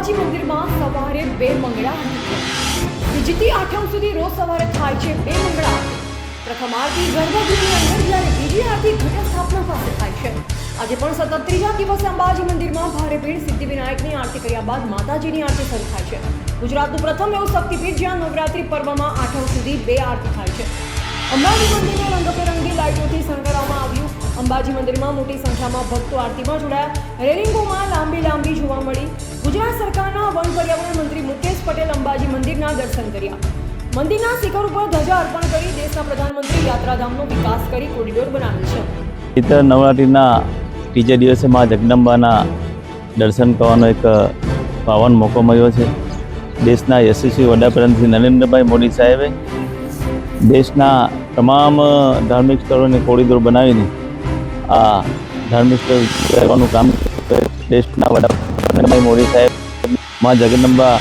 અંબાજી મંદિરમાં સવારે 2 મંગળા બીજીથી આઠમ સુધી રોજ સવારે થાય છે 2 મંગળા. પ્રથમ આરતી ગર્ભગૃહની અંદર જ્યારે બીજી આરતી ઘટ સ્થાપના પાસે થાય છે. આજે પણ સતત ત્રીજા દિવસે અંબાજી મંદિરમાં ભારે ભીડ. સિદ્ધિવિનાયકની આરતી કર્યા બાદ માતાજીની આરતી શરૂ થાય છે. ગુજરાતનું પ્રથમ એવું શક્તિપીઠ જ્યાં નવરાત્રી પર્વમાં આઠમ સુધી 2 આરતી થાય છે. અંબાજી મંદિરને રંગબેરંગી લાઇટોથી શણગારવામાં આવ્યું. અંબાજી મંદિરમાં મોટી સંખ્યામાં ભક્તો આરતીમાં જોડાયા. રેલિંગોમાં લાંબી જોવા મળી. ગુજરાત સરકારના વન પર્યાવરણ મંત્રી મુકેશ પટેલ અંબાજી મંદિરના દર્શન કર્યા. મંદિરના શિખર ઉપર ધજા અર્પણ કરી દેશના પ્રધાનમંત્રી યાત્રાધામનો વિકાસ કરી કોરિડોર બનાવ્યો છે. ચૈત્ર નવરાત્રિના ત્રીજા દિવસે મા જગદંબાના દર્શન કરવાનો એક પાવન મોકો મળ્યો છે. દેશના યશસ્વી વડાપ્રધાન શ્રી નરેન્દ્રભાઈ મોદી સાહેબે દેશના તમામ ધાર્મિક સ્થળોને કોરિડોર બનાવીને આ ધાર્મિક સ્થળ કરવાનું કામ દેશના વડાપ્રધાન મોદી સાહેબ મા જગદંબા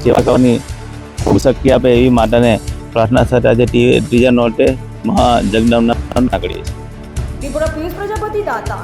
સેવા કરવાની ખૂબ શક્તિ આપે એવી માતાને પ્રાર્થના સાથે આજે ત્રીજા નોરતે મા જગદંબાના કરીએ છીએ. પિયુષ પ્રજાપતિ દાતા.